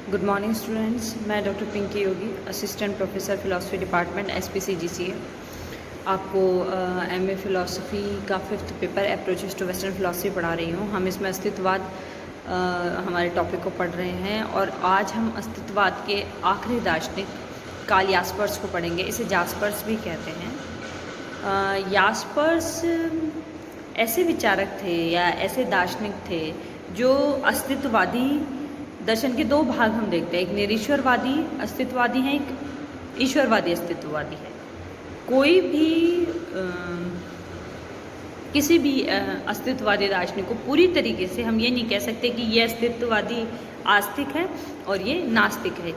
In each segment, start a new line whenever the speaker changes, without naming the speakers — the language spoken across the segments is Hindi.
गुड मॉर्निंग स्टूडेंट्स, मैं doctor Pinki Yogi, assistant professor philosophy department SPCGCA आपको MA फ़िलासफ़ी का 5th paper approaches to western philosophy पढ़ा रही हूँ। हम इसमें अस्तित्ववाद हमारे टॉपिक को पढ़ रहे हैं और आज हम अस्तित्ववाद के आखिरी दार्शनिक कार्ल यास्पर्स को पढ़ेंगे। इसे जास्पर्स भी कहते हैं। यास्पर्स ऐसे विचारक थे या ऐसे दार्शनिक थे जो अस्तित्ववादी दर्शन के दो भाग हम देखते हैं। एक निरीश्वरवादी अस्तित्ववादी है, एक ईश्वरवादी अस्तित्ववादी है। कोई भी किसी भी अस्तित्ववादी दार्शनिक को पूरी तरीके से हम ये नहीं कह सकते कि ये अस्तित्ववादी आस्तिक है और ये नास्तिक है।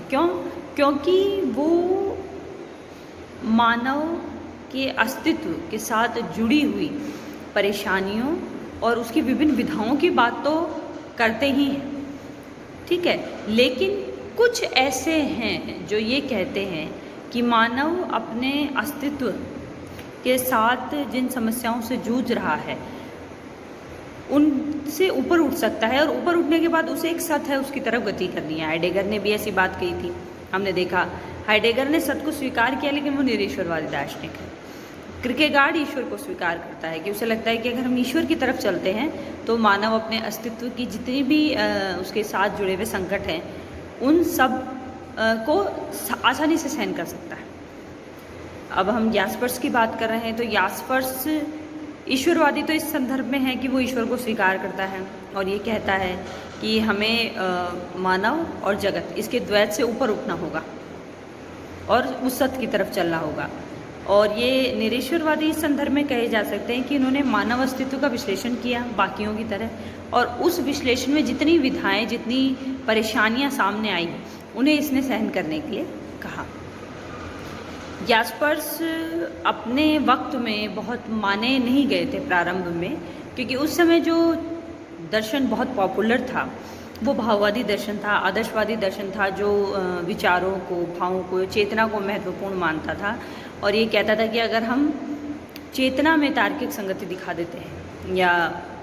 क्योंकि वो मानव के अस्तित्व के साथ जुड़ी हुई परेशानियों और उसकी विभिन्न विधाओं की बात तो करते ही हैं, ठीक है। लेकिन कुछ ऐसे हैं जो ये कहते हैं कि मानव अपने अस्तित्व के साथ जिन समस्याओं से जूझ रहा है उनसे ऊपर उठ सकता है और ऊपर उठने के बाद उसे एक सत्य है उसकी तरफ गति करनी है। हाइडेगर ने भी ऐसी बात कही थी। हमने देखा हाइडेगर ने सत्य को स्वीकार किया, लेकिन वो निरीश्वरवादी दार्शनिक है। किर्केगार्ड ईश्वर को स्वीकार करता है कि उसे लगता है कि अगर हम ईश्वर की तरफ चलते हैं तो मानव अपने अस्तित्व की जितनी भी उसके साथ जुड़े हुए संकट हैं उन सब को आसानी से सहन कर सकता है। अब हम यास्पर्स की बात कर रहे हैं तो यास्पर्स ईश्वरवादी तो इस संदर्भ में है कि वो ईश्वर को स्वीकार करता है और ये कहता है कि हमें मानव और जगत इसके द्वैत से ऊपर उठना होगा और उस सत्य की तरफ चलना होगा। और ये निरीश्वरवादी इस संदर्भ में कहे जा सकते हैं कि इन्होंने मानव अस्तित्व का विश्लेषण किया बाकियों की तरह, और उस विश्लेषण में जितनी विधाएं जितनी परेशानियां सामने आई उन्हें इसने सहन करने के लिए कहा। यास्पर्स अपने वक्त में बहुत माने नहीं गए थे प्रारंभ में, क्योंकि उस समय जो दर्शन बहुत पॉपुलर था वो भाववादी दर्शन था, आदर्शवादी दर्शन था, जो विचारों को, भावों को, चेतना को महत्वपूर्ण मानता था और ये कहता था कि अगर हम चेतना में तार्किक संगति दिखा देते हैं या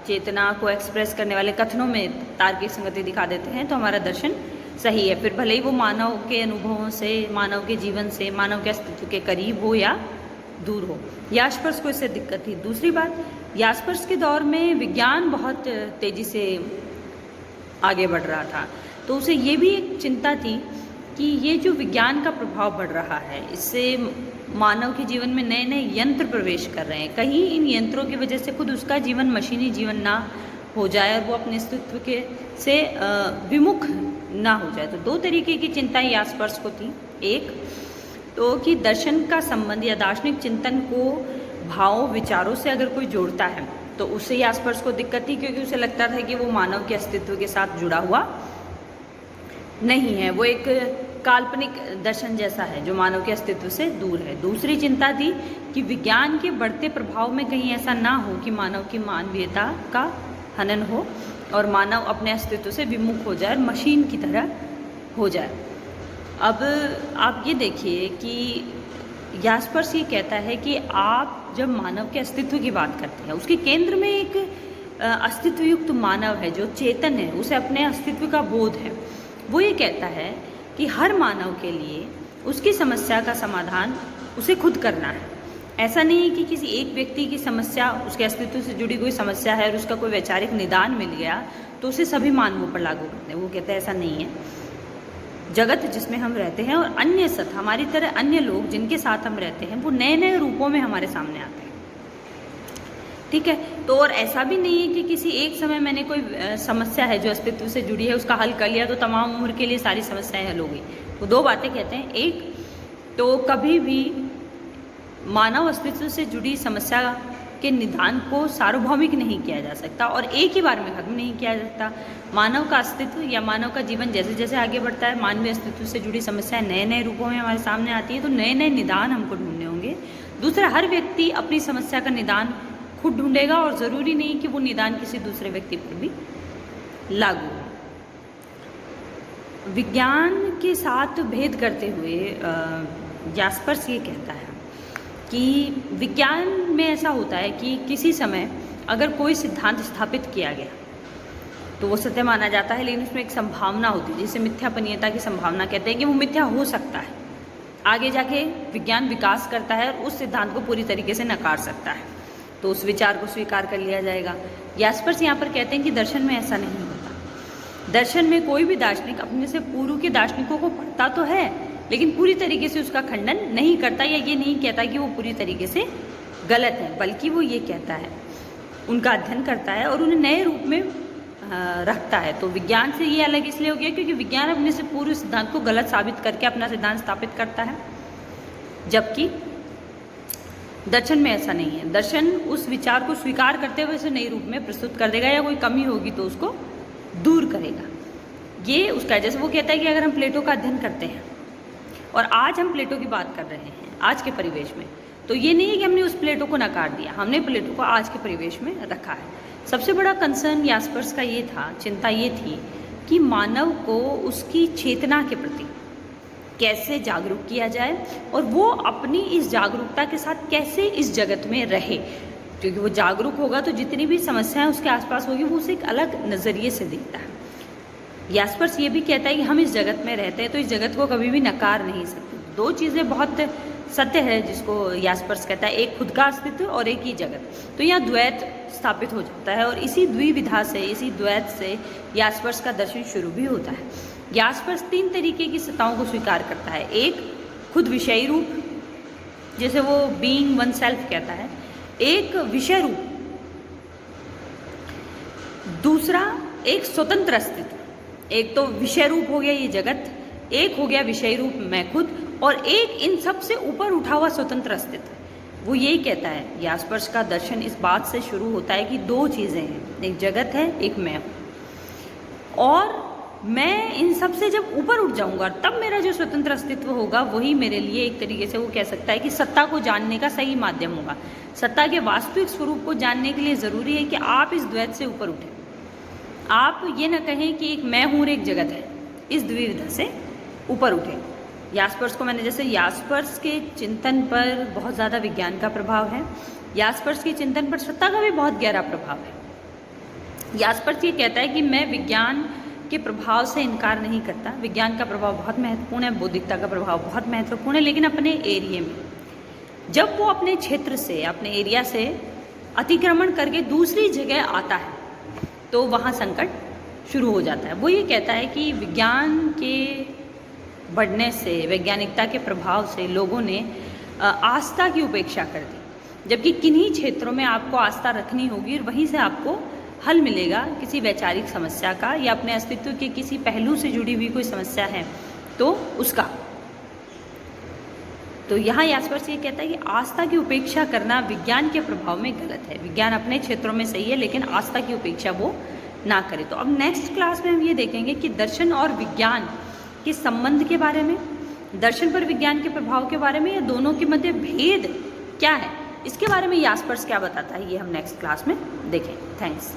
चेतना को एक्सप्रेस करने वाले कथनों में तार्किक संगति दिखा देते हैं तो हमारा दर्शन सही है, फिर भले ही वो मानव के अनुभवों से, मानव के जीवन से, मानव के अस्तित्व के करीब हो या दूर हो। यास्पर्स को इससे दिक्कत थी। दूसरी बात, यास्पर्स के दौर में विज्ञान बहुत तेज़ी से आगे बढ़ रहा था, तो उसे ये भी एक चिंता थी कि ये जो विज्ञान का प्रभाव बढ़ रहा है इससे मानव के जीवन में नए नए यंत्र प्रवेश कर रहे हैं, कहीं इन यंत्रों की वजह से खुद उसका जीवन मशीनी जीवन ना हो जाए और वो अपने अस्तित्व के से विमुख ना हो जाए। तो दो तरीके की चिंताएं यास्पर्स को थी। एक तो कि दर्शन का संबंध या दार्शनिक चिंतन को भावों विचारों से अगर कोई जोड़ता है तो उससे यास्पर्स को दिक्कत थी, क्योंकि उसे लगता था कि वो मानव के अस्तित्व के साथ जुड़ा हुआ नहीं है, वो एक काल्पनिक दर्शन जैसा है जो मानव के अस्तित्व से दूर है। दूसरी चिंता थी कि विज्ञान के बढ़ते प्रभाव में कहीं ऐसा ना हो कि मानव की मानवीयता का हनन हो और मानव अपने अस्तित्व से विमुख हो जाए, मशीन की तरह हो जाए। अब आप ये देखिए कि यास्पर्स ये कहता है कि आप जब मानव के अस्तित्व की बात करते हैं, उसके केंद्र में एक अस्तित्वयुक्त मानव है जो चेतन है, उसे अपने अस्तित्व का बोध है। वो ये कहता है कि हर मानव के लिए उसकी समस्या का समाधान उसे खुद करना है। ऐसा नहीं है कि किसी एक व्यक्ति की समस्या, उसके अस्तित्व से जुड़ी कोई समस्या है और उसका कोई वैचारिक निदान मिल गया तो उसे सभी मानवों पर लागू करते हैं। वो कहते हैं ऐसा नहीं है। जगत जिसमें हम रहते हैं और अन्य सत्य, हमारी तरह अन्य लोग जिनके साथ हम रहते हैं, वो नए नए रूपों में हमारे सामने आते हैं, ठीक है। तो और ऐसा भी नहीं है कि किसी एक समय मैंने कोई समस्या है जो अस्तित्व से जुड़ी है उसका हल कर लिया तो तमाम उम्र के लिए सारी समस्याएं हल हो गई। तो दो बातें कहते हैं। एक तो कभी भी मानव अस्तित्व से जुड़ी समस्या के निदान को सार्वभौमिक नहीं किया जा सकता और एक ही बार में खत्म नहीं किया जा सकता। मानव का अस्तित्व या मानव का जीवन जैसे जैसे आगे बढ़ता है, मानवीय अस्तित्व से जुड़ी समस्याएं नए नए रूपों में हमारे सामने आती है, तो नए नए निदान हमको ढूंढने होंगे। दूसरा, हर व्यक्ति अपनी समस्या का निदान खुद ढूंढेगा और ज़रूरी नहीं कि वो निदान किसी दूसरे व्यक्ति पर भी लागू हो। विज्ञान के साथ भेद करते हुए यास्पर्स ये कहता है कि विज्ञान में ऐसा होता है कि किसी समय अगर कोई सिद्धांत स्थापित किया गया तो वो सत्य माना जाता है, लेकिन उसमें एक संभावना होती है जिसे मिथ्यापनीयता की संभावना कहते हैं कि वो मिथ्या हो सकता है। आगे जाके विज्ञान विकास करता है और उस सिद्धांत को पूरी तरीके से नकार सकता है, तो उस विचार को स्वीकार कर लिया जाएगा। यास्पर्स यहाँ पर कहते हैं कि दर्शन में ऐसा नहीं होता। दर्शन में कोई भी दार्शनिक अपने से पूर्व के दार्शनिकों को पढ़ता तो है, लेकिन पूरी तरीके से उसका खंडन नहीं करता या ये नहीं कहता कि वो पूरी तरीके से गलत है, बल्कि वो ये कहता है, उनका अध्ययन करता है और उन्हें नए रूप में रखता है। तो विज्ञान से ये अलग इसलिए हो गया क्योंकि विज्ञान अपने से पूर्व सिद्धांत को गलत साबित करके अपना सिद्धांत स्थापित करता है, जबकि दर्शन में ऐसा नहीं है। दर्शन उस विचार को स्वीकार करते हुए उसे नए रूप में प्रस्तुत कर देगा या कोई कमी होगी तो उसको दूर करेगा। ये उसका, जैसे वो कहता है कि अगर हम प्लेटो का अध्ययन करते हैं और आज हम प्लेटो की बात कर रहे हैं आज के परिवेश में, तो ये नहीं है कि हमने उस प्लेटो को नकार दिया, हमने प्लेटो को आज के परिवेश में रखा है। सबसे बड़ा कंसर्न यास्पर्स का ये था, चिंता ये थी कि मानव को उसकी चेतना के प्रति कैसे जागरूक किया जाए और वो अपनी इस जागरूकता के साथ कैसे इस जगत में रहे, क्योंकि वो जागरूक होगा तो जितनी भी समस्याएं उसके आसपास होगी वो उसे एक अलग नज़रिए से देखता है। यास्पर्स ये भी कहता है कि हम इस जगत में रहते हैं तो इस जगत को कभी भी नकार नहीं सकते। दो चीज़ें बहुत सत्य है जिसको यास्पर्स कहता है, एक खुद का अस्तित्व और एक ही जगत। तो यहाँ द्वैत स्थापित हो जाता है और इसी द्विविधा से, इसी द्वैत से यास्पर्स का दर्शन शुरू भी होता है। यास्पर्स 3 तरीके की सत्ताओं को स्वीकार करता है। एक खुद विषयी रूप, जैसे वो बीइंग वन सेल्फ कहता है, एक विषय रूप, दूसरा एक स्वतंत्र अस्तित्व। एक तो विषय रूप हो गया ये जगत, एक हो गया विषय रूप मैं खुद, और एक इन सब से ऊपर उठा हुआ स्वतंत्र अस्तित्व। वो यही कहता है, यास्पर्स का दर्शन इस बात से शुरू होता है कि 2 चीज़ें हैं, एक जगत है, एक मैं हूँ, और मैं इन सब से जब ऊपर उठ जाऊंगा तब मेरा जो स्वतंत्र अस्तित्व होगा वही मेरे लिए एक तरीके से वो कह सकता है कि सत्ता को जानने का सही माध्यम होगा। सत्ता के वास्तविक स्वरूप को जानने के लिए ज़रूरी है कि आप इस द्वैत से ऊपर उठें। आप ये ना कहें कि एक मैं हूँ और एक जगत है, इस द्विविधा से ऊपर उठें। यास्पर्स को मैंने, जैसे यास्पर्स के चिंतन पर बहुत ज़्यादा विज्ञान का प्रभाव है, यास्पर्स के चिंतन पर सत्ता का भी बहुत गहरा प्रभाव है। यास्पर्स ये कहता है कि मैं विज्ञान के प्रभाव से इनकार नहीं करता, विज्ञान का प्रभाव बहुत महत्वपूर्ण है, बौद्धिकता का प्रभाव बहुत महत्वपूर्ण है, लेकिन अपने एरिया में जब वो अपने क्षेत्र से, अपने एरिया से अतिक्रमण करके दूसरी जगह आता है तो वहाँ संकट शुरू हो जाता है। वो ये कहता है कि विज्ञान के बढ़ने से, वैज्ञानिकता के प्रभाव से लोगों ने आस्था की उपेक्षा कर दी, जबकि किन्हीं क्षेत्रों में आपको आस्था रखनी होगी और वहीं से आपको हल मिलेगा किसी वैचारिक समस्या का या अपने अस्तित्व के किसी पहलू से जुड़ी हुई कोई समस्या है तो उसका। तो यहाँ यास्पर्स ये कहता है कि आस्था की उपेक्षा करना विज्ञान के प्रभाव में गलत है। विज्ञान अपने क्षेत्रों में सही है लेकिन आस्था की उपेक्षा वो ना करे। तो अब नेक्स्ट क्लास में हम ये देखेंगे कि दर्शन और विज्ञान के संबंध के बारे में, दर्शन पर विज्ञान के प्रभाव के बारे में, या दोनों के मध्य भेद क्या है, इसके बारे में यास्पर्स क्या बताता है, ये हम नेक्स्ट क्लास में देखें। थैंक्स।